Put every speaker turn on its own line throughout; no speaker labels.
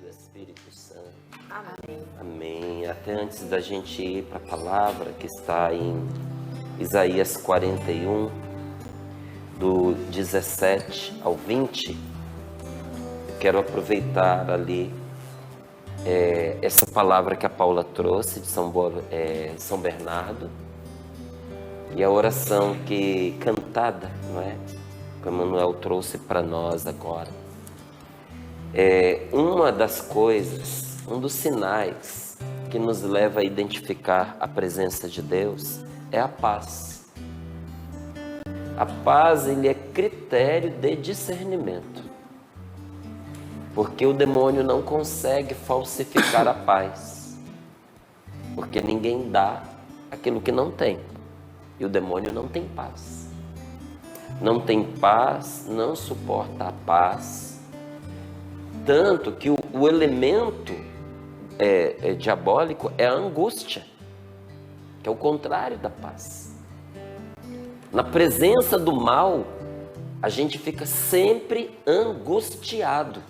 do Espírito Santo.
Amém.
Amém. Até antes da gente ir para a palavra que está em Isaías 41, do 17 ao 20, quero aproveitar ali essa palavra que a Paula trouxe de São Bernardo e a oração que cantada, não é? Que o Emmanuel trouxe para nós agora. Uma das coisas, um dos sinais que nos leva a identificar a presença de Deus é a paz. A paz, ele é critério de discernimento. Porque o demônio não consegue falsificar a paz. Porque ninguém dá aquilo que não tem. E o demônio não tem paz. Não tem paz, não suporta a paz. Tanto que o elemento diabólico é a angústia, que é o contrário da paz. Na presença do mal, a gente fica sempre angustiado.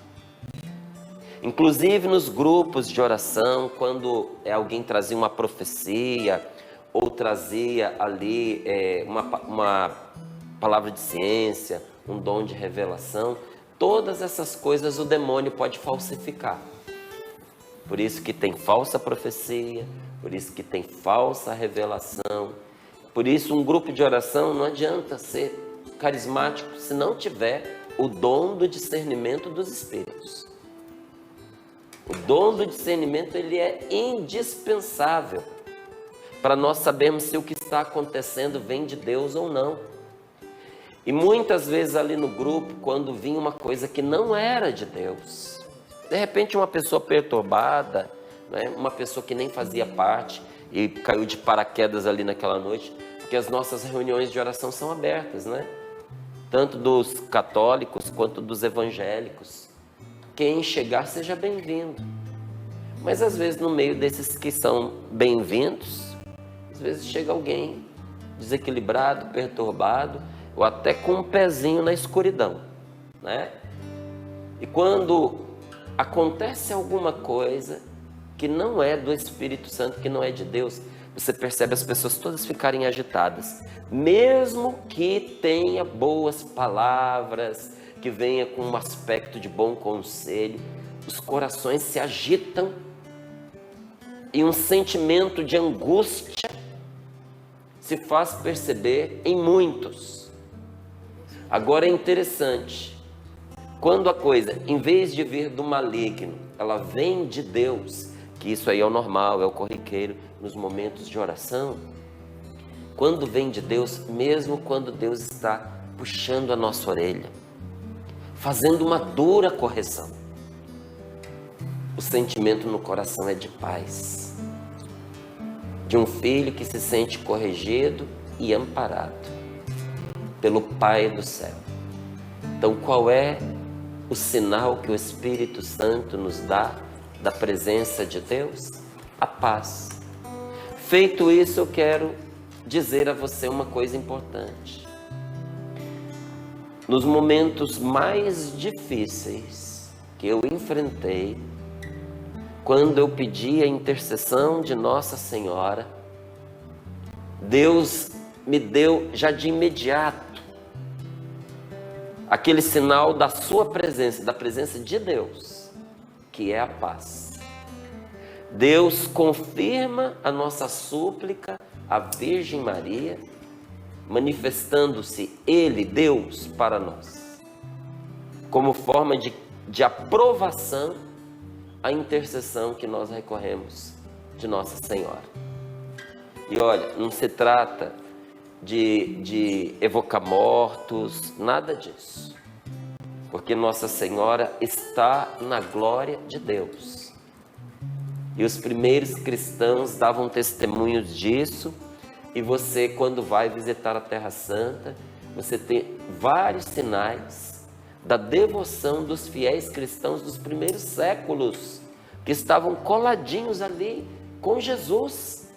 Inclusive nos grupos de oração, quando alguém trazia uma profecia ou trazia ali uma palavra de ciência, um dom de revelação, todas essas coisas o demônio pode falsificar. Por isso que tem falsa profecia, por isso que tem falsa revelação. Por isso um grupo de oração não adianta ser carismático se não tiver o dom do discernimento dos espíritos. O dom do discernimento, ele é indispensável para nós sabermos se o que está acontecendo vem de Deus ou não. E muitas vezes ali no grupo, quando vinha uma coisa que não era de Deus, de repente uma pessoa perturbada, né? Uma pessoa que nem fazia parte e caiu de paraquedas ali naquela noite, porque as nossas reuniões de oração são abertas, né? Tanto dos católicos quanto dos evangélicos. Quem chegar, seja bem-vindo. Mas às vezes no meio desses que são bem-vindos, às vezes chega alguém desequilibrado, perturbado, ou até com um pezinho na escuridão, né? E quando acontece alguma coisa que não é do Espírito Santo, que não é de Deus, você percebe as pessoas todas ficarem agitadas, mesmo que tenha boas palavras, que venha com um aspecto de bom conselho, os corações se agitam e um sentimento de angústia se faz perceber em muitos. Agora é interessante, quando a coisa, em vez de vir do maligno, ela vem de Deus, que isso aí é o normal, é o corriqueiro nos momentos de oração. Quando vem de Deus, mesmo quando Deus está puxando a nossa orelha, fazendo uma dura correção, o sentimento no coração é de paz, de um filho que se sente corrigido e amparado pelo Pai do céu. Então, qual é o sinal que o Espírito Santo nos dá da presença de Deus? A paz. Feito isso, eu quero dizer a você uma coisa importante. Nos momentos mais difíceis que eu enfrentei, quando eu pedi a intercessão de Nossa Senhora, Deus me deu já de imediato aquele sinal da sua presença, da presença de Deus, que é a paz. Deus confirma a nossa súplica à Virgem Maria, manifestando-se Ele, Deus, para nós, como forma de aprovação à intercessão que nós recorremos de Nossa Senhora. E olha, não se trata de evocar mortos, nada disso, porque Nossa Senhora está na glória de Deus. E os primeiros cristãos davam testemunhos disso. E você, quando vai visitar a Terra Santa, você tem vários sinais da devoção dos fiéis cristãos dos primeiros séculos, que estavam coladinhos ali com Jesus.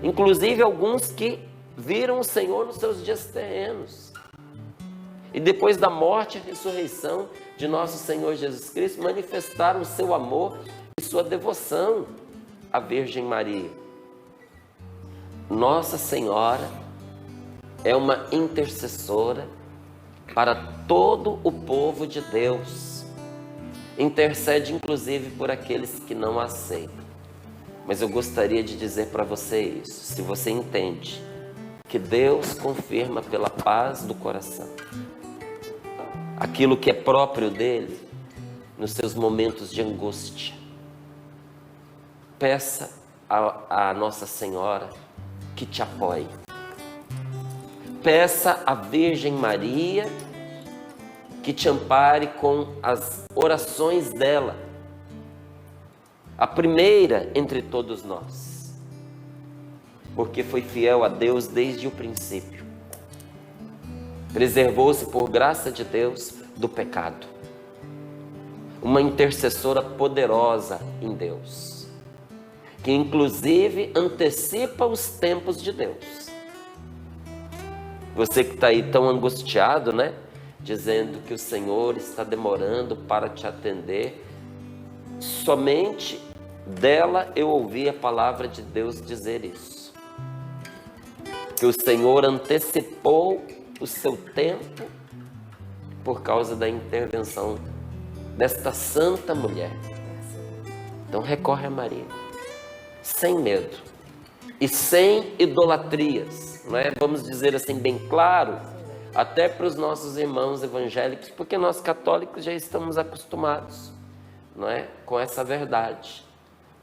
Inclusive alguns que viram o Senhor nos seus dias terrenos. E depois da morte e ressurreição, de nosso Senhor Jesus Cristo manifestaram o seu amor e sua devoção à Virgem Maria. Nossa Senhora é uma intercessora para todo o povo de Deus. Intercede inclusive por aqueles que não a aceitam. Mas eu gostaria de dizer para você isso, se você entende que Deus confirma pela paz do coração aquilo que é próprio dele nos seus momentos de angústia, peça a Nossa Senhora que te apoie. Peça à Virgem Maria que te ampare com as orações dela, a primeira entre todos nós, porque foi fiel a Deus desde o princípio. Preservou-se por graça de Deus do pecado. Uma intercessora poderosa em Deus, que inclusive antecipa os tempos de Deus. Você que está aí tão angustiado, né? Dizendo que o Senhor está demorando para te atender. Somente dela eu ouvi a palavra de Deus dizer isso. Que o Senhor antecipou o seu tempo por causa da intervenção desta santa mulher. Então recorre a Maria, sem medo e sem idolatrias, não é? Vamos dizer assim bem claro, até para os nossos irmãos evangélicos, porque nós católicos já estamos acostumados, não é? Com essa verdade.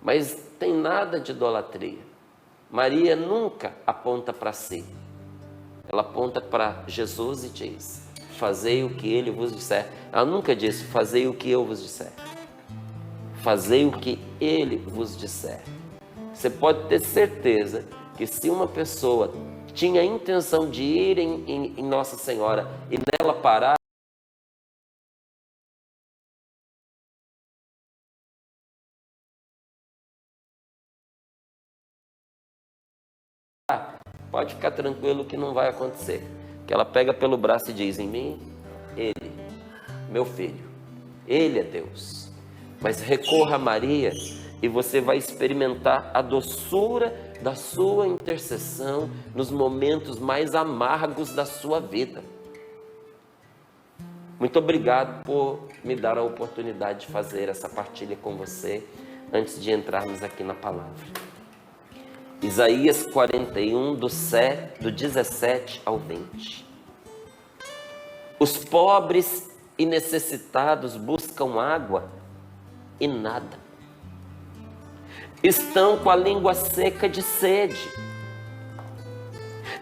Mas tem nada de idolatria. Maria nunca aponta para si. Ela aponta para Jesus e diz: fazei o que ele vos disser. Ela nunca disse: fazei o que eu vos disser. Fazei o que ele vos disser. Você pode ter certeza que se uma pessoa tinha a intenção de ir em Nossa Senhora e nela parar, pode ficar tranquilo que não vai acontecer. Que ela pega pelo braço e diz: em mim, ele, meu filho, ele é Deus. Mas recorra a Maria e você vai experimentar a doçura da sua intercessão nos momentos mais amargos da sua vida. Muito obrigado por me dar a oportunidade de fazer essa partilha com você antes de entrarmos aqui na palavra. Isaías 41, do 17 ao 20. Os pobres e necessitados buscam água e nada. Estão com a língua seca de sede.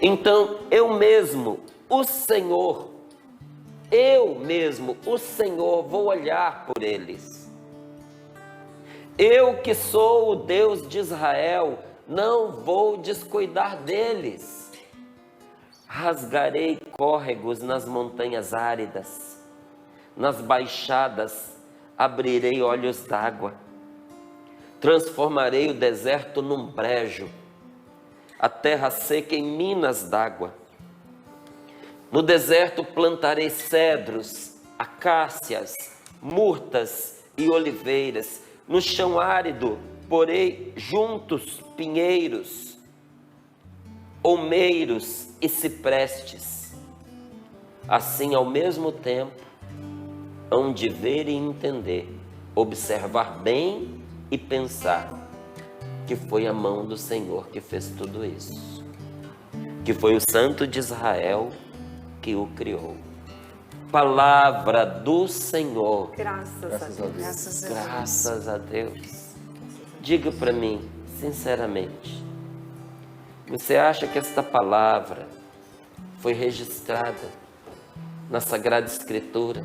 Então eu mesmo, o Senhor, vou olhar por eles. Eu que sou o Deus de Israel, não vou descuidar deles. Rasgarei córregos nas montanhas áridas, nas baixadas abrirei olhos d'água, transformarei o deserto num brejo, a terra seca em minas d'água. No deserto plantarei cedros, acácias, murtas e oliveiras. No chão árido porei juntos pinheiros, olmeiros e ciprestes. Assim, ao mesmo tempo, hão de ver e entender, observar bem e pensar que foi a mão do Senhor que fez tudo isso, que foi o Santo de Israel que o criou. Palavra do Senhor.
Graças a Deus.
Graças a Deus. Diga para mim, sinceramente, você acha que esta palavra foi registrada na Sagrada Escritura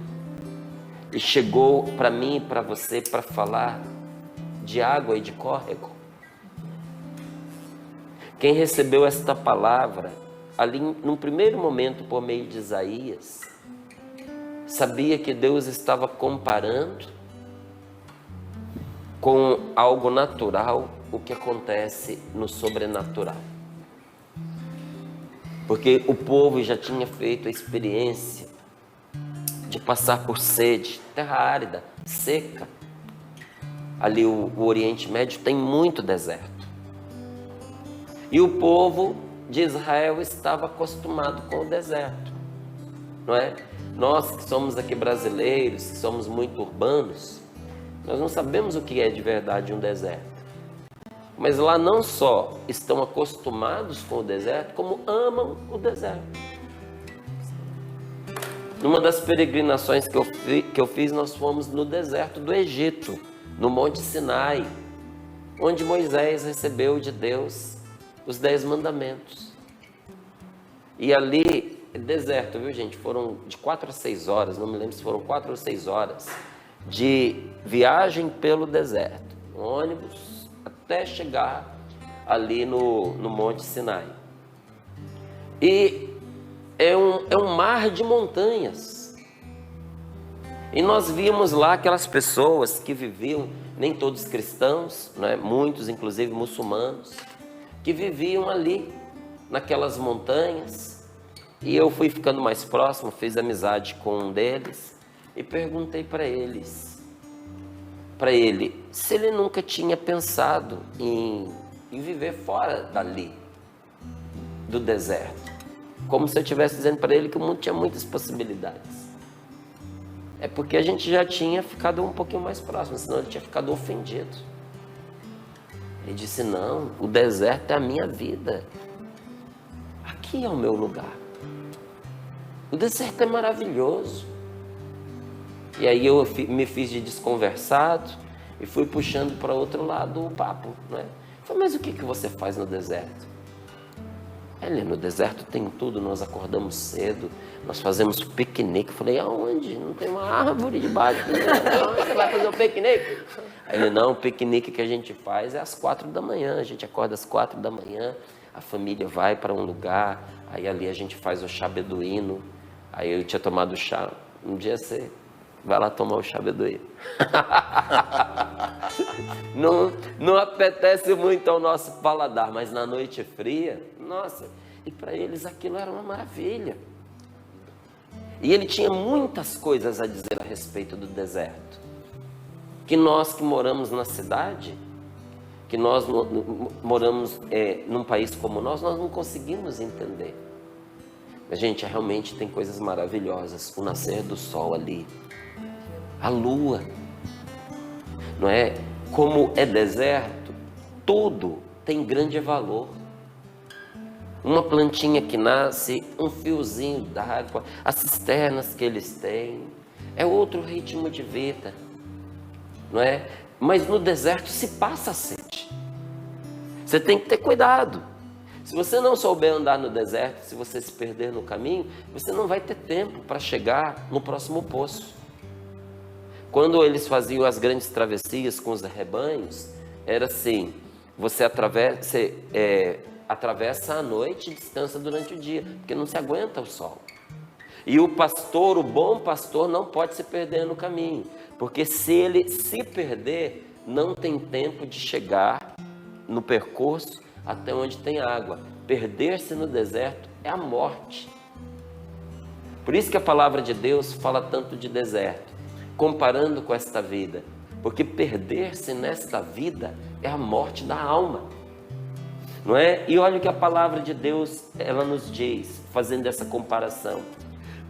e chegou para mim e para você para falar de água e de córrego? Quem recebeu esta palavra ali num primeiro momento por meio de Isaías, sabia que Deus estava comparando com algo natural o que acontece no sobrenatural. Porque o povo já tinha feito a experiência de passar por sede, terra árida, seca. Ali o Oriente Médio tem muito deserto. E o povo de Israel estava acostumado com o deserto, não é? Nós que somos aqui brasileiros, que somos muito urbanos, nós não sabemos o que é de verdade um deserto. Mas lá não só estão acostumados com o deserto, como amam o deserto. Numa das peregrinações que eu fiz, nós fomos no deserto do Egito, no Monte Sinai, onde Moisés recebeu de Deus os 10 mandamentos. E ali, deserto, viu gente? Foram de 4 a 6 horas, não me lembro se foram 4 ou 6 horas, de viagem pelo deserto, ônibus, até chegar ali no Monte Sinai. E é um mar de montanhas. E nós vimos lá aquelas pessoas que viviam, nem todos cristãos, né? Muitos inclusive muçulmanos, que viviam ali, naquelas montanhas. E eu fui ficando mais próximo, fiz amizade com um deles e perguntei para ele se ele nunca tinha pensado em viver fora dali, do deserto. Como se eu estivesse dizendo para ele que o mundo tinha muitas possibilidades. É porque a gente já tinha ficado um pouquinho mais próximo, senão ele tinha ficado ofendido. Ele disse, não, o deserto é a minha vida. Aqui é o meu lugar. O deserto é maravilhoso. E aí eu me fiz de desconversado e fui puxando para outro lado o papo, não é? Falei, mas o que você faz no deserto? No deserto tem tudo, nós acordamos cedo, nós fazemos piquenique. Eu falei, aonde? Não tem uma árvore debaixo. Onde você vai fazer o piquenique? Aí ele, não, o piquenique que a gente faz é às 4 da manhã, a gente acorda às 4 da manhã, a família vai para um lugar, aí ali a gente faz o chá beduíno. Aí eu tinha tomado chá, um dia você vai lá tomar o chá beduíno. Não apetece muito ao nosso paladar, mas na noite fria, nossa, e para eles aquilo era uma maravilha. E ele tinha muitas coisas a dizer a respeito do deserto, que nós que moramos na cidade, que nós moramos num país como nós não conseguimos entender. Mas, gente, realmente tem coisas maravilhosas, o nascer do sol ali, a lua, não é? Como é deserto, tudo tem grande valor. Uma plantinha que nasce, um fiozinho d'água, as cisternas que eles têm, é outro ritmo de vida, não é? Mas no deserto se passa sede. Você tem que ter cuidado. Se você não souber andar no deserto, se você se perder no caminho, você não vai ter tempo para chegar no próximo poço. Quando eles faziam as grandes travessias com os rebanhos, era assim, você atravessa a noite e descansa durante o dia, porque não se aguenta o sol. E o pastor, o bom pastor, não pode se perder no caminho, porque se ele se perder, não tem tempo de chegar no percurso até onde tem água. Perder-se no deserto é a morte. Por isso que a palavra de Deus fala tanto de deserto, comparando com esta vida, porque perder-se nesta vida é a morte da alma, não é? E olha o que a palavra de Deus, ela nos diz, fazendo essa comparação.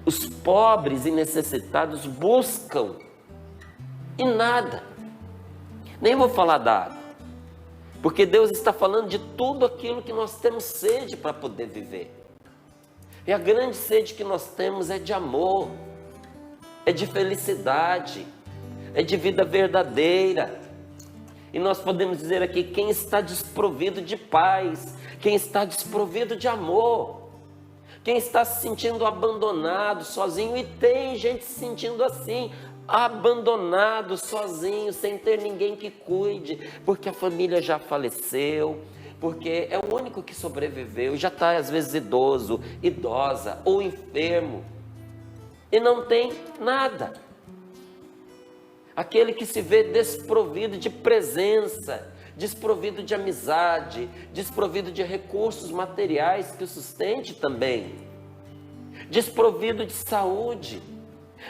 Os pobres e necessitados buscam e nada. Nem vou falar da água, porque Deus está falando de tudo aquilo que nós temos sede para poder viver. E a grande sede que nós temos é de amor, é de felicidade, é de vida verdadeira. E nós podemos dizer aqui, quem está desprovido de paz, quem está desprovido de amor, quem está se sentindo abandonado, sozinho, e tem gente se sentindo assim, abandonado, sozinho, sem ter ninguém que cuide, porque a família já faleceu, porque é o único que sobreviveu, já está às vezes idoso, idosa ou enfermo, e não tem nada. Aquele que se vê desprovido de presença, desprovido de amizade, desprovido de recursos materiais que o sustente também, desprovido de saúde,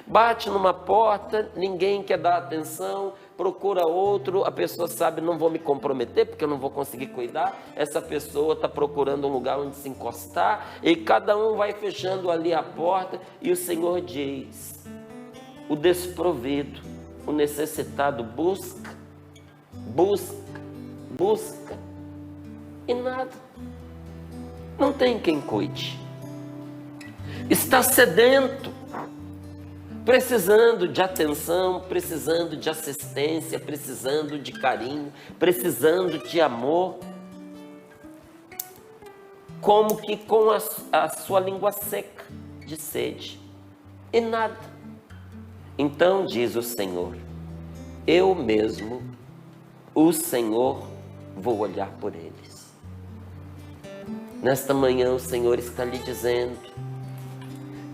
Bate numa porta, ninguém quer dar atenção, procura outro, a pessoa sabe, não vou me comprometer porque eu não vou conseguir cuidar. Essa pessoa está procurando um lugar onde se encostar e cada um vai fechando ali a porta. E o Senhor diz: o desprovido, o necessitado busca, busca, busca e nada. Não tem quem cuide. Está sedento, precisando de atenção, precisando de assistência, precisando de carinho, precisando de amor, como que com a sua língua seca de sede, e nada. Então diz o Senhor: eu mesmo, o Senhor, vou olhar por eles. Nesta manhã o Senhor está lhe dizendo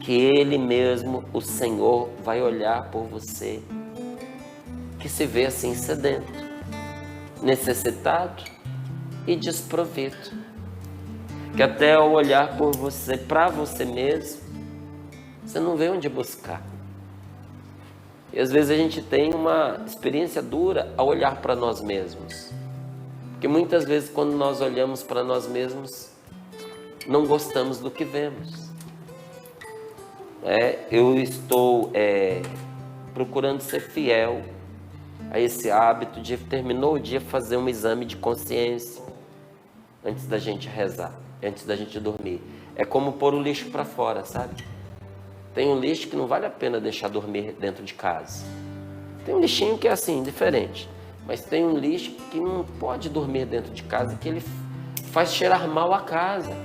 que Ele mesmo, o Senhor, vai olhar por você, que se vê assim sedento, necessitado e desprovido, que até ao olhar por você, para você mesmo, você não vê onde buscar. E às vezes a gente tem uma experiência dura ao olhar para nós mesmos, porque muitas vezes quando nós olhamos para nós mesmos, não gostamos do que vemos. Eu estou procurando ser fiel a esse hábito de, terminou o dia, fazer um exame de consciência antes da gente rezar, antes da gente dormir. É como pôr o lixo para fora, sabe? Tem um lixo que não vale a pena deixar dormir dentro de casa. Tem um lixinho que é assim, diferente. Mas tem um lixo que não pode dormir dentro de casa, que ele faz cheirar mal a casa.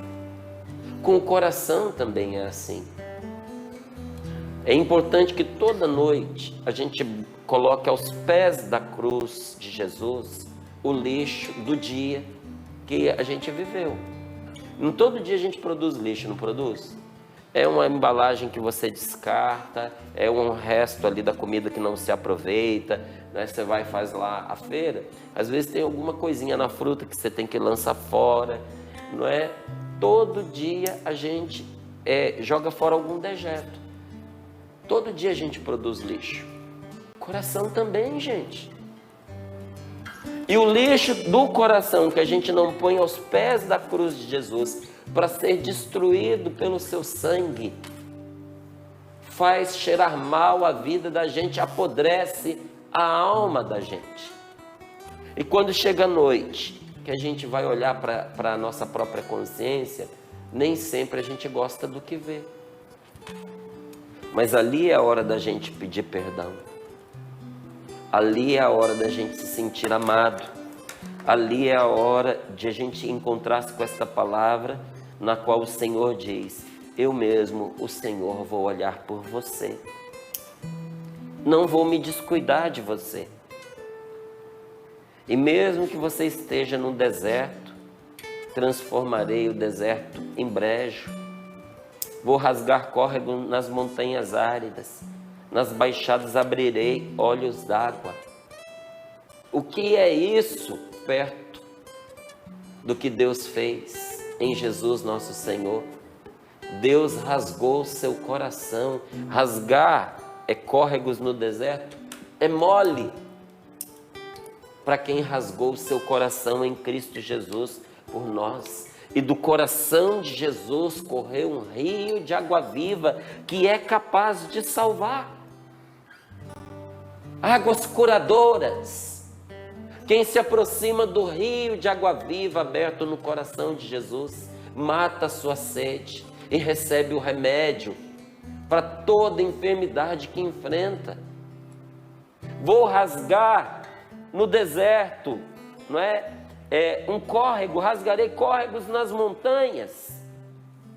Com o coração também é assim. É importante que toda noite a gente coloque aos pés da cruz de Jesus o lixo do dia que a gente viveu. Não todo dia a gente produz lixo, não produz? É uma embalagem que você descarta, é um resto ali da comida que não se aproveita, né? Você vai e faz lá a feira, às vezes tem alguma coisinha na fruta que você tem que lançar fora, não é? Todo dia a gente joga fora algum dejeto. Todo dia a gente produz lixo. Coração também, gente. E o lixo do coração que a gente não põe aos pés da cruz de Jesus para ser destruído pelo seu sangue, faz cheirar mal a vida da gente, apodrece a alma da gente. E quando chega a noite, que a gente vai olhar para a nossa própria consciência, nem sempre a gente gosta do que vê. Mas ali é a hora da gente pedir perdão. Ali é a hora da gente se sentir amado. Ali é a hora de a gente encontrar-se com esta palavra na qual o Senhor diz: eu mesmo, o Senhor, vou olhar por você. Não vou me descuidar de você. E mesmo que você esteja no deserto, transformarei o deserto em brejo. Vou rasgar córrego nas montanhas áridas, nas baixadas abrirei olhos d'água. O que é isso perto do que Deus fez em Jesus nosso Senhor? Deus rasgou seu coração. Rasgar córregos no deserto é mole para quem rasgou o seu coração em Cristo Jesus por nós. E do coração de Jesus correu um rio de água viva que é capaz de salvar. Águas curadoras. Quem se aproxima do rio de água viva aberto no coração de Jesus, mata a sua sede e recebe o remédio para toda enfermidade que enfrenta. Vou rasgar no deserto, não é? Um córrego, rasgarei córregos nas montanhas.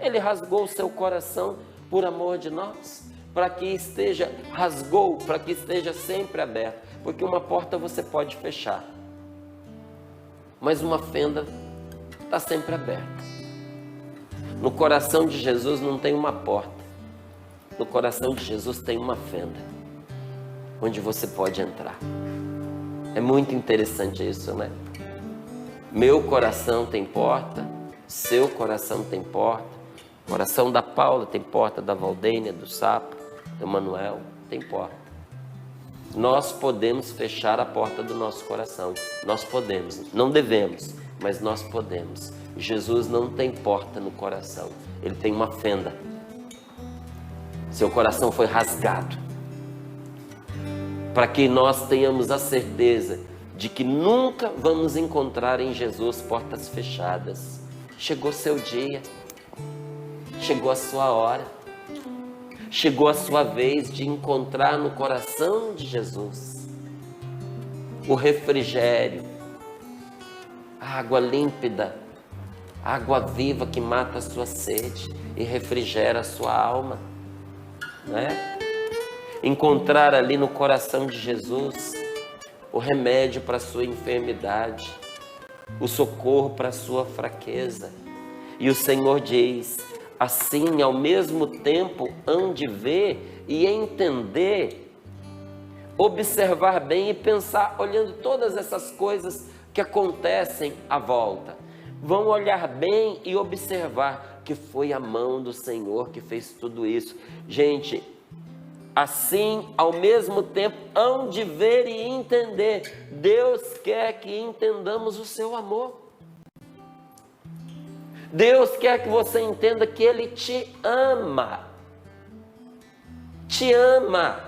Ele rasgou o seu coração por amor de nós, para que esteja, rasgou, para que esteja sempre aberto, porque uma porta você pode fechar, mas uma fenda está sempre aberta. No coração de Jesus não tem uma porta, no coração de Jesus tem uma fenda, onde você pode entrar. É muito interessante isso, né? Meu coração tem porta, seu coração tem porta, o coração da Paula tem porta, da Valdênia, do Sapo, do Manuel. tem porta. Nós podemos fechar a porta do nosso coração. Nós podemos, não devemos, mas nós podemos. Jesus não tem porta no coração, ele tem uma fenda. Seu coração foi rasgado, para que nós tenhamos a certeza de que nunca vamos encontrar em Jesus portas fechadas. Chegou seu dia, chegou a sua hora, chegou a sua vez de encontrar no coração de Jesus o refrigério, a água límpida, a água viva que mata a sua sede e refrigera a sua alma, né? Encontrar ali no coração de Jesus o remédio para a sua enfermidade, o socorro para a sua fraqueza. E o Senhor diz: assim, ao mesmo tempo, hão de ver e entender, observar bem e pensar, olhando todas essas coisas que acontecem à volta. Vão olhar bem e observar que foi a mão do Senhor que fez tudo isso. Gente, assim, ao mesmo tempo, hão de ver e entender. Deus quer que entendamos o seu amor. Deus quer que você entenda que Ele te ama. Te ama.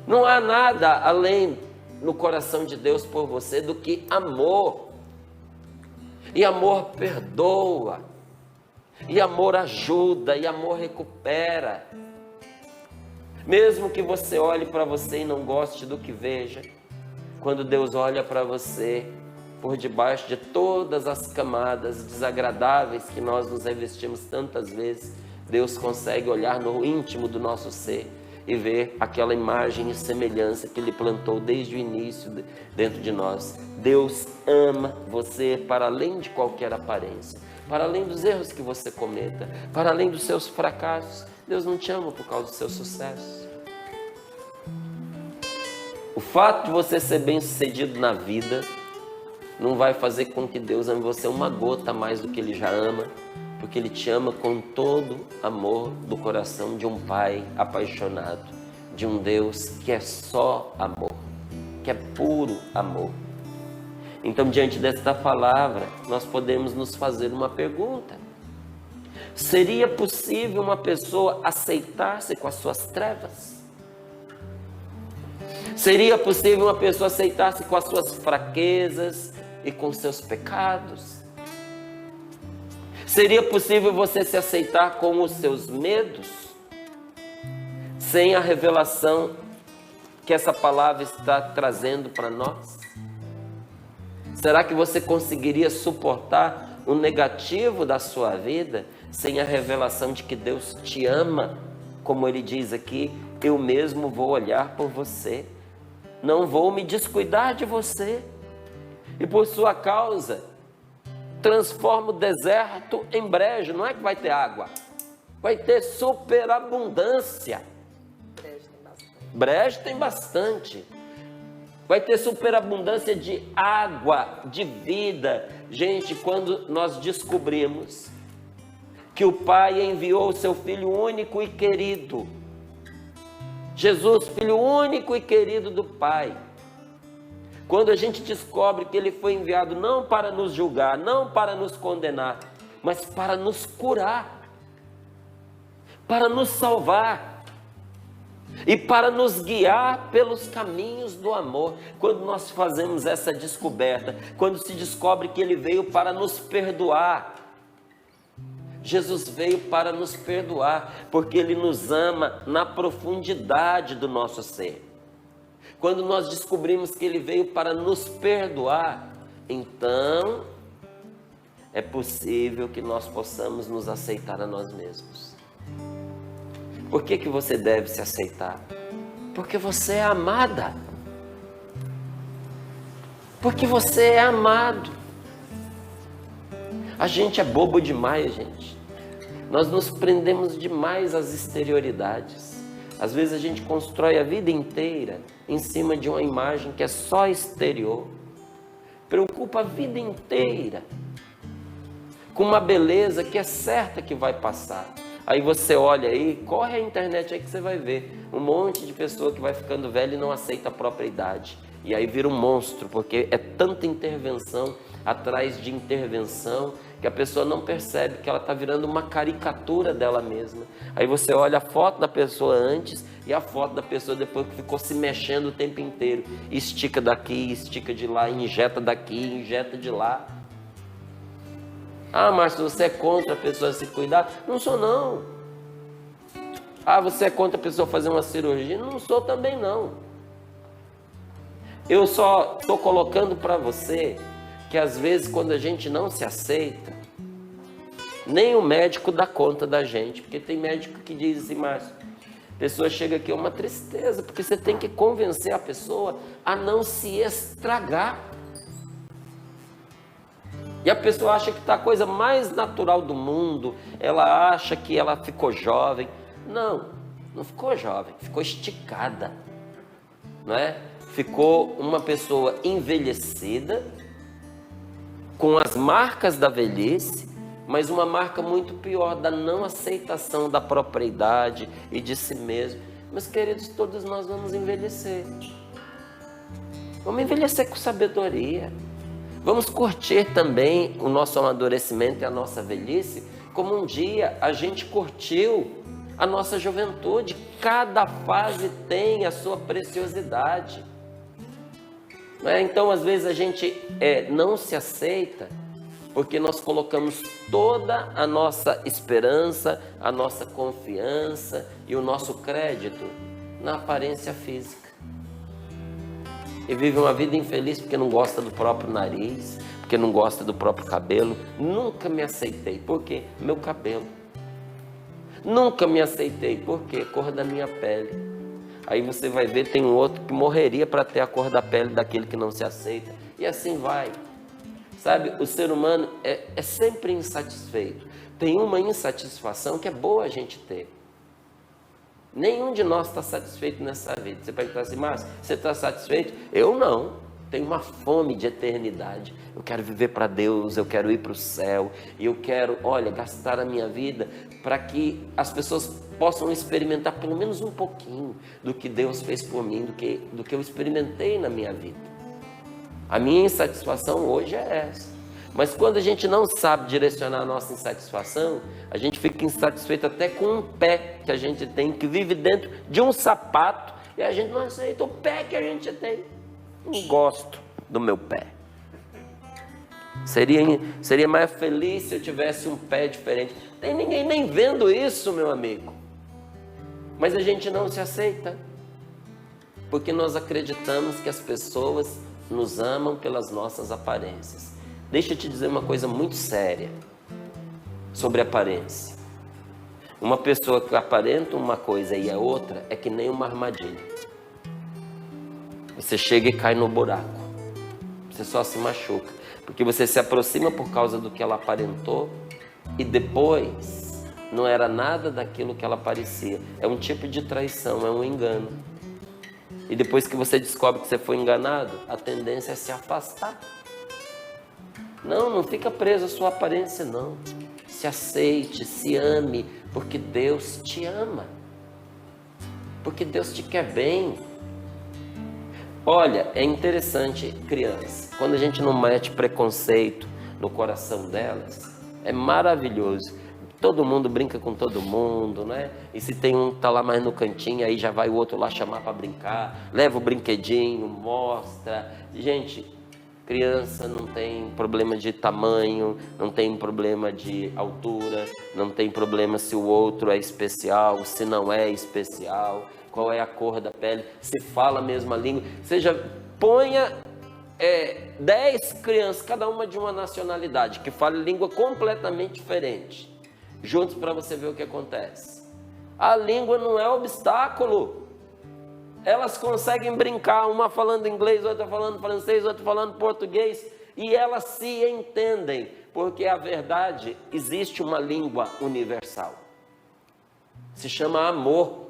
Não há nada além no coração de Deus por você do que amor. E amor perdoa. E amor ajuda. E amor recupera. Mesmo que você olhe para você e não goste do que veja, quando Deus olha para você, por debaixo de todas as camadas desagradáveis que nós nos revestimos tantas vezes, Deus consegue olhar no íntimo do nosso ser e ver aquela imagem e semelhança que Ele plantou desde o início dentro de nós. Deus ama você para além de qualquer aparência, para além dos erros que você cometa, para além dos seus fracassos. Deus não te ama por causa do seu sucesso. O fato de você ser bem-sucedido na vida não vai fazer com que Deus ame você uma gota mais do que Ele já ama, porque Ele te ama com todo amor do coração de um Pai apaixonado, de um Deus que é só amor, que é puro amor. Então, diante desta palavra, nós podemos nos fazer uma pergunta: seria possível uma pessoa aceitar-se com as suas trevas? Seria possível uma pessoa aceitar-se com as suas fraquezas e com seus pecados? Seria possível você se aceitar com os seus medos, sem a revelação que essa palavra está trazendo para nós? Será que você conseguiria suportar o negativo da sua vida sem a revelação de que Deus te ama? Como Ele diz aqui: eu mesmo vou olhar por você, não vou me descuidar de você, e por sua causa transforma o deserto em brejo. Não é que vai ter água, vai ter superabundância. Brejo tem bastante. Vai ter superabundância de água, de vida. Gente, quando nós descobrimos que o Pai enviou o seu Filho único e querido, Jesus, Filho único e querido do Pai, quando a gente descobre que Ele foi enviado não para nos julgar, não para nos condenar, mas para nos curar, para nos salvar e para nos guiar pelos caminhos do amor. Quando nós fazemos essa descoberta, quando se descobre que Ele veio para nos perdoar, Jesus veio para nos perdoar, porque Ele nos ama na profundidade do nosso ser. Quando nós descobrimos que Ele veio para nos perdoar, então é possível que nós possamos nos aceitar a nós mesmos. Por que você deve se aceitar? Porque você é amada. Porque você é amado. A gente é bobo demais, gente. Nós nos prendemos demais às exterioridades. Às vezes a gente constrói a vida inteira em cima de uma imagem que é só exterior. Preocupa a vida inteira com uma beleza que é certa que vai passar. Aí você olha aí, corre a internet aí que você vai ver um monte de pessoa que vai ficando velha e não aceita a própria idade. E aí vira um monstro, porque é tanta intervenção atrás de intervenção que a pessoa não percebe que ela está virando uma caricatura dela mesma. Aí você olha a foto da pessoa antes e a foto da pessoa depois que ficou se mexendo o tempo inteiro. Estica daqui, estica de lá, injeta daqui, injeta de lá. Ah, Márcio, você é contra a pessoa se cuidar? Não sou, não. Ah, você é contra a pessoa fazer uma cirurgia? Não sou também, não. Eu só estou colocando para você que às vezes quando a gente não se aceita, nem o médico dá conta da gente. Porque tem médico que diz assim, Márcio, a pessoa chega aqui, é uma tristeza, porque você tem que convencer a pessoa a não se estragar. E a pessoa acha que está a coisa mais natural do mundo, ela acha que ela ficou jovem. Não, não ficou jovem, ficou esticada, não é? Ficou uma pessoa envelhecida, com as marcas da velhice, mas uma marca muito pior, da não aceitação da própria idade e de si mesmo. Meus queridos, todos nós vamos envelhecer. Vamos envelhecer com sabedoria. Vamos curtir também o nosso amadurecimento e a nossa velhice, como um dia a gente curtiu a nossa juventude. Cada fase tem a sua preciosidade. Então, às vezes, a gente não se aceita porque nós colocamos toda a nossa esperança, a nossa confiança e o nosso crédito na aparência física. E vive uma vida infeliz porque não gosta do próprio nariz, porque não gosta do próprio cabelo. Nunca me aceitei. Por quê? Meu cabelo. Nunca me aceitei. Por quê? Cor da minha pele. Aí você vai ver, tem um outro que morreria para ter a cor da pele daquele que não se aceita. E assim vai. Sabe, o ser humano é sempre insatisfeito. Tem uma insatisfação que é boa a gente ter. Nenhum de nós está satisfeito nessa vida. Você pergunta assim, Márcio, você está satisfeito? Eu não. Tenho uma fome de eternidade. Eu quero viver para Deus, eu quero ir para o céu. E eu quero, gastar a minha vida para que as pessoas possam experimentar pelo menos um pouquinho do que Deus fez por mim, do que eu experimentei na minha vida. A minha insatisfação hoje é essa. Mas quando a gente não sabe direcionar a nossa insatisfação, a gente fica insatisfeito até com um pé que a gente tem, que vive dentro de um sapato, e a gente não aceita o pé que a gente tem. Não gosto do meu pé. Seria mais feliz se eu tivesse um pé diferente. Não tem ninguém nem vendo isso, meu amigo. Mas a gente não se aceita, porque nós acreditamos que as pessoas nos amam pelas nossas aparências. Deixa eu te dizer uma coisa muito séria sobre aparência. Uma pessoa que aparenta uma coisa e é outra é que nem uma armadilha. Você chega e cai no buraco. Você só se machuca, porque você se aproxima por causa do que ela aparentou e depois não era nada daquilo que ela parecia. É um tipo de traição, é um engano. E depois que você descobre que você foi enganado, a tendência é se afastar. Não fica preso à sua aparência, não. Se aceite, se ame, porque Deus te ama. Porque Deus te quer bem. Olha, é interessante, criança, quando a gente não mete preconceito no coração delas, é maravilhoso. Todo mundo brinca com todo mundo, né? E se tem um que tá lá mais no cantinho, aí já vai o outro lá chamar para brincar, leva o brinquedinho, mostra. Gente, criança não tem problema de tamanho, não tem problema de altura, não tem problema se o outro é especial, se não é especial, qual é a cor da pele, se fala a mesma língua. Seja, ponha 10 crianças, cada uma de uma nacionalidade, que fale língua completamente diferente, juntos para você ver o que acontece. A língua não é obstáculo. Elas conseguem brincar, uma falando inglês, outra falando francês, outra falando português, e elas se entendem, porque a verdade, existe uma língua universal. Se chama amor.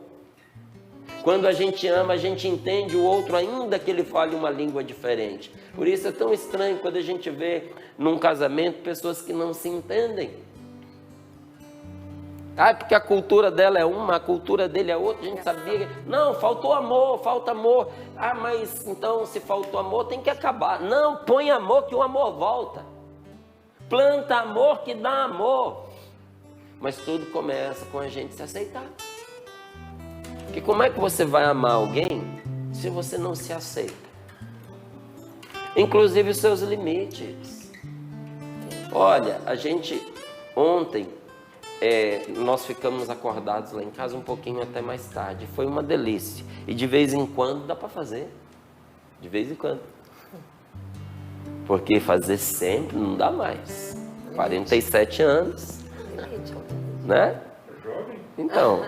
Quando a gente ama, a gente entende o outro, ainda que ele fale uma língua diferente. Por isso é tão estranho quando a gente vê num casamento pessoas que não se entendem. Ah, porque a cultura dela é uma, a cultura dele é outra, a gente sabia. Não, faltou amor, falta amor. Ah, mas então se faltou amor tem que acabar. Não, põe amor que o amor volta. Planta amor que dá amor. Mas tudo começa com a gente se aceitar. Porque como é que você vai amar alguém se você não se aceita? Inclusive os seus limites. Olha, a gente ontem... nós ficamos acordados lá em casa um pouquinho até mais tarde. Foi uma delícia. E de vez em quando dá para fazer. De vez em quando. Porque fazer sempre não dá mais. 47 anos. Né? Então.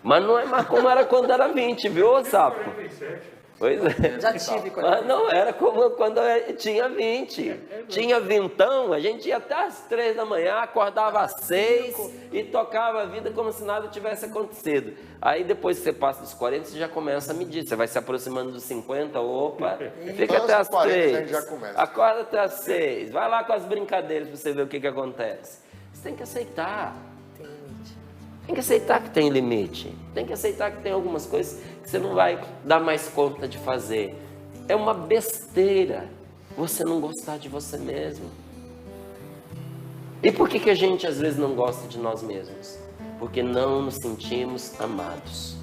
Mas não é mais como era quando era 20, viu, Sapo? 47. Pois é.
Já tive.
Mas não era como quando eu tinha 20. Tinha vintão, a gente ia até às 3 da manhã, acordava às 6 e tocava a vida como se nada tivesse acontecido. Aí depois que você passa dos 40, você já começa a medir. Você vai se aproximando dos 50, opa, fica até às 3. Acorda até às 6. Vai lá com as brincadeiras para você ver o que acontece. Você tem que aceitar. Tem que aceitar que tem limite. Tem que aceitar que tem algumas coisas que você não vai dar mais conta de fazer. É uma besteira você não gostar de você mesmo. E por que a gente às vezes não gosta de nós mesmos? Porque não nos sentimos amados.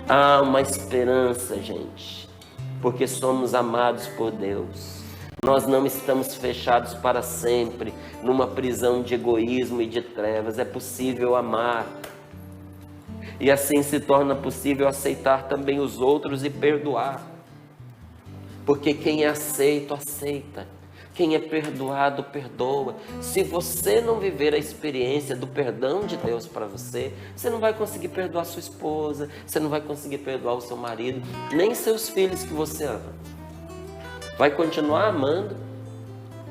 Há uma esperança, gente. Porque somos amados por Deus. Nós não estamos fechados para sempre numa prisão de egoísmo e de trevas. É possível amar. E assim se torna possível aceitar também os outros e perdoar. Porque quem é aceito, aceita. Quem é perdoado, perdoa. Se você não viver a experiência do perdão de Deus para você, você não vai conseguir perdoar sua esposa, você não vai conseguir perdoar o seu marido, nem seus filhos que você ama. Vai continuar amando,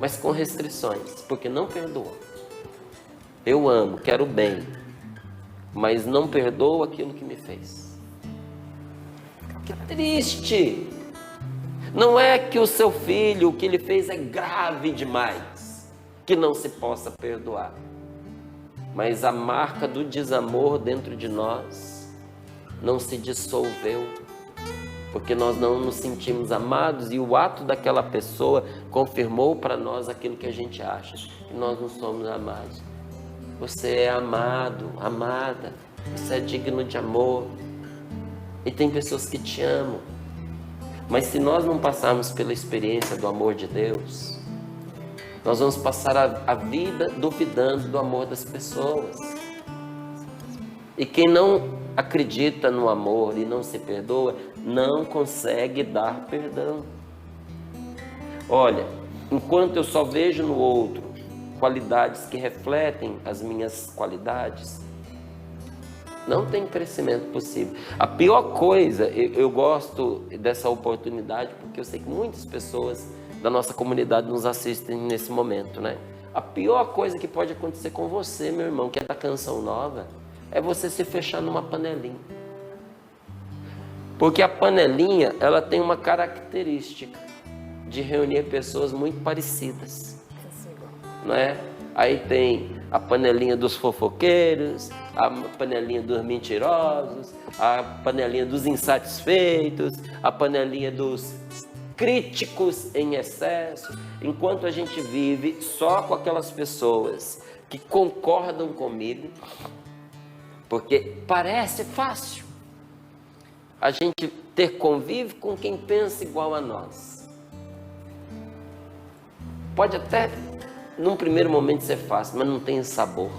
mas com restrições, porque não perdoa. Eu amo, quero bem, mas não perdoo aquilo que me fez. Que triste! Não é que o seu filho, o que ele fez é grave demais, que não se possa perdoar. Mas a marca do desamor dentro de nós não se dissolveu, porque nós não nos sentimos amados e o ato daquela pessoa confirmou para nós aquilo que a gente acha, que nós não somos amados. Você é amado, amada, você é digno de amor e tem pessoas que te amam. Mas se nós não passarmos pela experiência do amor de Deus, nós vamos passar a vida duvidando do amor das pessoas. E quem não acredita no amor e não se perdoa, não consegue dar perdão. Olha, enquanto eu só vejo no outro qualidades que refletem as minhas qualidades, não tem crescimento possível. A pior coisa, eu gosto dessa oportunidade porque eu sei que muitas pessoas da nossa comunidade nos assistem nesse momento, né? A pior coisa que pode acontecer com você, meu irmão, que é da Canção Nova, é você se fechar numa panelinha. Porque a panelinha, ela tem uma característica de reunir pessoas muito parecidas, não é? Aí tem a panelinha dos fofoqueiros, a panelinha dos mentirosos, a panelinha dos insatisfeitos, a panelinha dos críticos em excesso. Enquanto a gente vive só com aquelas pessoas que concordam comigo, porque parece fácil a gente ter convívio com quem pensa igual a nós. Pode até, num primeiro momento, ser fácil, mas não tem sabor.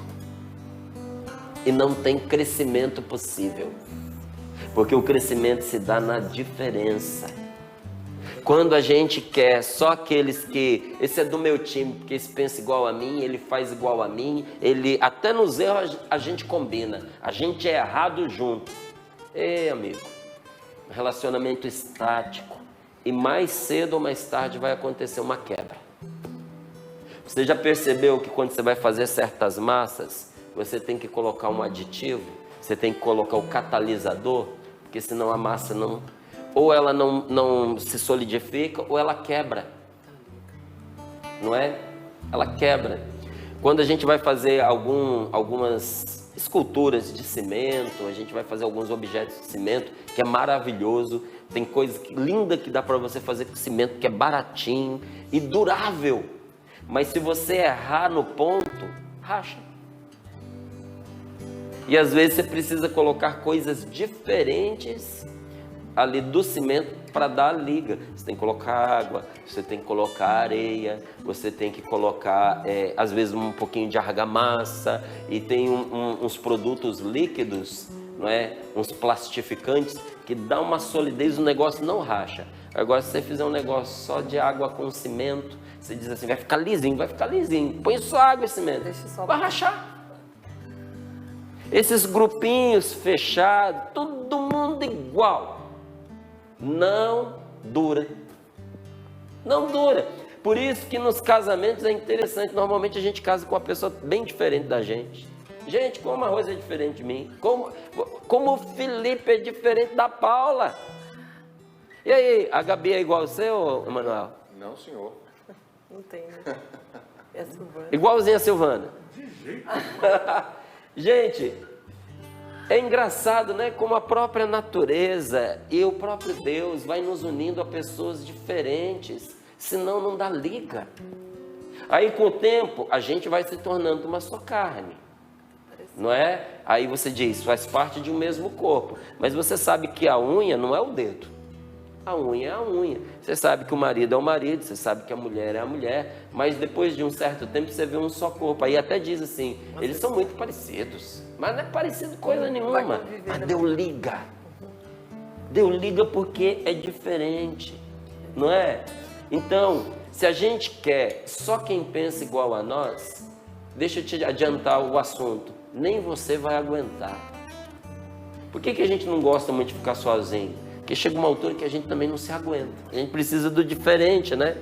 E não tem crescimento possível. Porque o crescimento se dá na diferença. Quando a gente quer só aqueles que... Esse é do meu time, porque esse pensa igual a mim, ele faz igual a mim, ele até nos erros a gente combina. A gente é errado junto. Ei, amigo, relacionamento estático. E mais cedo ou mais tarde vai acontecer uma quebra. Você já percebeu que quando você vai fazer certas massas, você tem que colocar um aditivo, você tem que colocar o catalisador, porque senão a massa não... Ou ela não se solidifica, ou ela quebra. Não é? Ela quebra. Quando a gente vai fazer algumas esculturas de cimento, a gente vai fazer alguns objetos de cimento, que é maravilhoso. Tem coisa linda que dá para você fazer com cimento, que é baratinho e durável. Mas se você errar no ponto, racha. E às vezes você precisa colocar coisas diferentes ali do cimento para dar a liga. Você tem que colocar água, você tem que colocar areia, você tem que colocar, às vezes, um pouquinho de argamassa, e tem uns produtos líquidos, não é? Uns plastificantes que dá uma solidez, o negócio não racha. Agora, se você fizer um negócio só de água com cimento, você diz assim, vai ficar lisinho, põe só água e cimento, vai rachar. Esses grupinhos fechados, todo mundo igual, não dura. Não dura. Por isso que nos casamentos é interessante, normalmente a gente casa com uma pessoa bem diferente da gente. Gente, como a Rosa é diferente de mim, como o Felipe é diferente da Paula. E aí, a Gabi é igual a você, ô Emanuel?
Não, senhor.
Não tem, né? É a Silvana.
Igualzinha a Silvana.
De jeito.
Gente, é engraçado, né? Como a própria natureza e o próprio Deus vai nos unindo a pessoas diferentes, senão não dá liga. Aí com o tempo a gente vai se tornando uma só carne, não é? Aí você diz, faz parte de um mesmo corpo, mas você sabe que a unha não é o dedo. A unha é a unha. Você sabe que o marido é o marido, você sabe que a mulher é a mulher, mas depois de um certo tempo você vê um só corpo. Aí até diz assim, eles são muito parecidos, mas não é parecido coisa nenhuma. Mas Deus liga. Deus liga porque é diferente, não é? Então, se a gente quer só quem pensa igual a nós, deixa eu te adiantar o assunto, nem você vai aguentar. Por que a gente não gosta muito de ficar sozinho? Porque chega uma altura que a gente também não se aguenta. A gente precisa do diferente, né?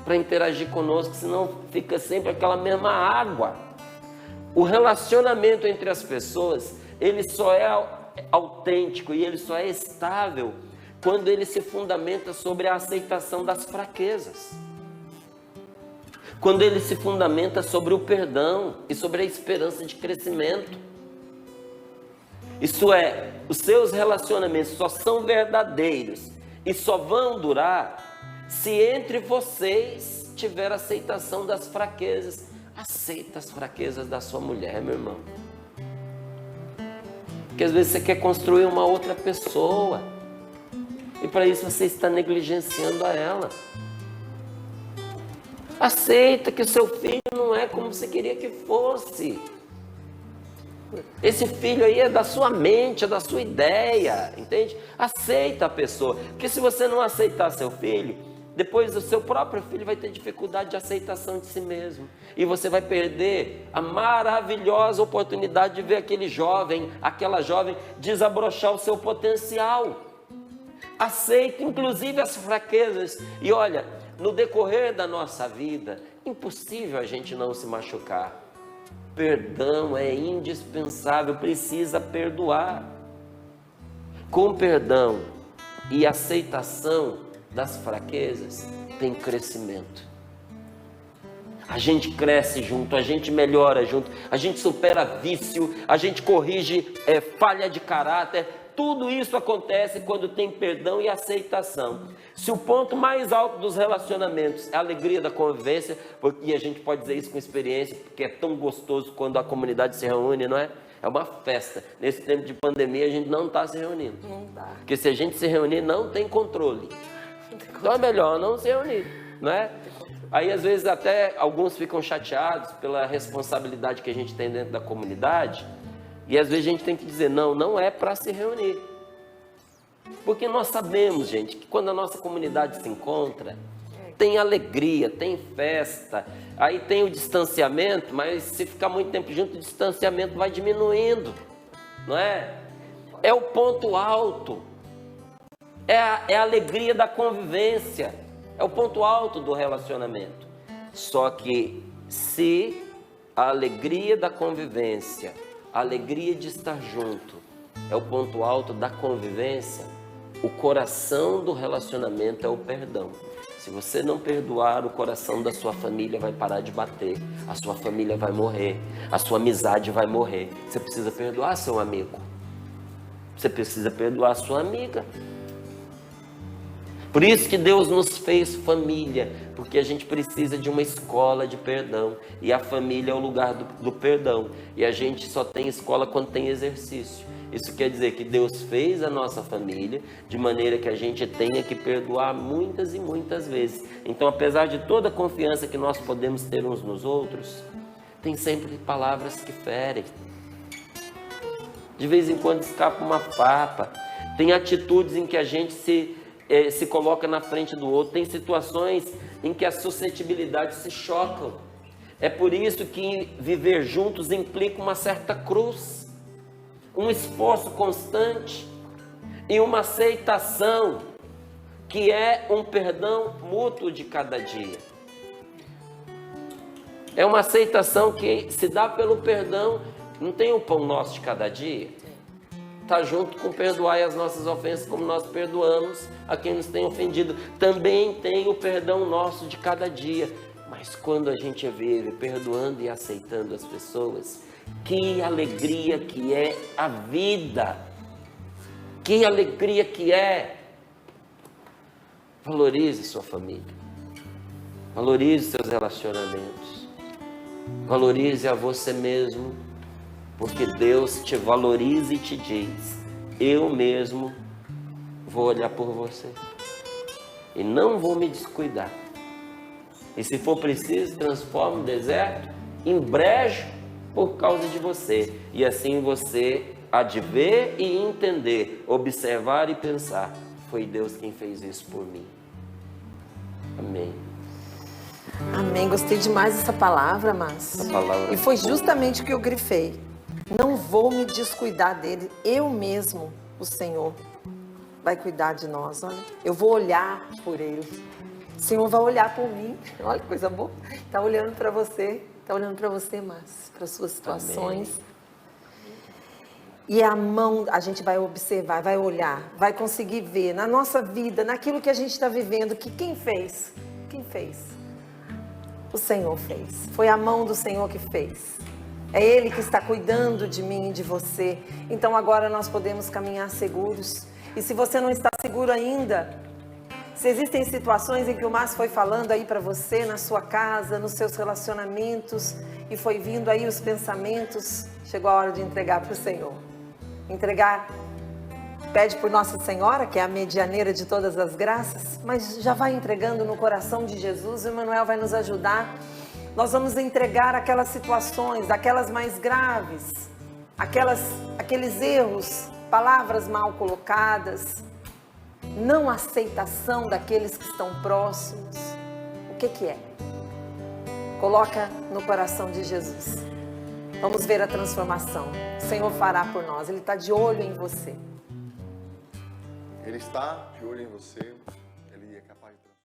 Para interagir conosco, senão fica sempre aquela mesma água. O relacionamento entre as pessoas, ele só é autêntico e ele só é estável quando ele se fundamenta sobre a aceitação das fraquezas. Quando ele se fundamenta sobre o perdão e sobre a esperança de crescimento. Isso é, os seus relacionamentos só são verdadeiros e só vão durar se entre vocês tiver aceitação das fraquezas. Aceita as fraquezas da sua mulher, meu irmão. Porque às vezes você quer construir uma outra pessoa e para isso você está negligenciando a ela. Aceita que o seu filho não é como você queria que fosse. Esse filho aí é da sua mente, é da sua ideia, entende? Aceita a pessoa, porque se você não aceitar seu filho, depois o seu próprio filho vai ter dificuldade de aceitação de si mesmo. E você vai perder a maravilhosa oportunidade de ver aquele jovem, aquela jovem desabrochar o seu potencial. Aceita inclusive as fraquezas. E olha, no decorrer da nossa vida, impossível a gente não se machucar. Perdão é indispensável, precisa perdoar. Com perdão e aceitação das fraquezas, tem crescimento. A gente cresce junto, a gente melhora junto, a gente supera vício, a gente corrige falha de caráter. Tudo isso acontece quando tem perdão e aceitação. Se o ponto mais alto dos relacionamentos é a alegria da convivência, e a gente pode dizer isso com experiência, porque é tão gostoso quando a comunidade se reúne, não é? É uma festa. Nesse tempo de pandemia a gente não está se reunindo.
Não dá.
Porque se a gente se reunir não tem controle. Então é melhor não se reunir, não é? Aí às vezes até alguns ficam chateados pela responsabilidade que a gente tem dentro da comunidade. E às vezes a gente tem que dizer, não é para se reunir. Porque nós sabemos, gente, que quando a nossa comunidade se encontra, tem alegria, tem festa, aí tem o distanciamento, mas se ficar muito tempo junto, o distanciamento vai diminuindo, não é? É o ponto alto, é a alegria da convivência, é o ponto alto do relacionamento. Só que se a alegria da convivência, a alegria de estar junto é o ponto alto da convivência, o coração do relacionamento é o perdão. Se você não perdoar, o coração da sua família vai parar de bater, a sua família vai morrer, a sua amizade vai morrer. Você precisa perdoar seu amigo, você precisa perdoar sua amiga. Por isso que Deus nos fez família, porque a gente precisa de uma escola de perdão, e a família é o lugar do perdão, e a gente só tem escola quando tem exercício. Isso quer dizer que Deus fez a nossa família de maneira que a gente tenha que perdoar muitas e muitas vezes. Então, apesar de toda a confiança que nós podemos ter uns nos outros, tem sempre palavras que ferem. De vez em quando escapa uma papa. Tem atitudes em que a gente se coloca na frente do outro. Tem situações em que as suscetibilidades se chocam. É por isso que viver juntos implica uma certa cruz, um esforço constante e uma aceitação, que é um perdão mútuo de cada dia. É uma aceitação que se dá pelo perdão. Não tem o pão nosso de cada dia? Está junto com perdoar as nossas ofensas como nós perdoamos a quem nos tem ofendido. Também tem o perdão nosso de cada dia. Mas quando a gente vive perdoando e aceitando as pessoas, que alegria que é a vida! Que alegria que é! Valorize sua família. Valorize seus relacionamentos. Valorize a você mesmo. Porque Deus te valoriza e te diz: eu mesmo vou olhar por você. E não vou me descuidar. E se for preciso, transforme o deserto em brejo por causa de você. E assim você há de ver e entender, observar e pensar: foi Deus quem fez isso por mim. Amém.
Amém. Gostei demais dessa palavra, Márcio. E foi justamente o que eu grifei. Não vou me descuidar dele. Eu mesmo, o Senhor, vai cuidar de nós. Olha, eu vou olhar por ele. O Senhor vai olhar por mim. Olha que coisa boa. Está olhando para você. Está olhando para você, Márcio, para as suas situações. Amém. E a mão, a gente vai observar, vai olhar, vai conseguir ver na nossa vida, naquilo que a gente está vivendo, que quem fez? Quem fez? O Senhor fez. Foi a mão do Senhor que fez. É Ele que está cuidando de mim e de você. Então agora nós podemos caminhar seguros. E se você não está seguro ainda, se existem situações em que o Márcio foi falando aí para você, na sua casa, nos seus relacionamentos, e foi vindo aí os pensamentos, chegou a hora de entregar para o Senhor. Entregar, pede por Nossa Senhora, que é a medianeira de todas as graças, mas já vai entregando no coração de Jesus. O Emmanuel vai nos ajudar. Nós vamos entregar aquelas situações, aquelas mais graves, aqueles erros, palavras mal colocadas, não aceitação daqueles que estão próximos. O que é? Coloca no coração de Jesus. Vamos ver a transformação. O Senhor fará por nós. Ele está de olho em você.
Ele está de olho em você.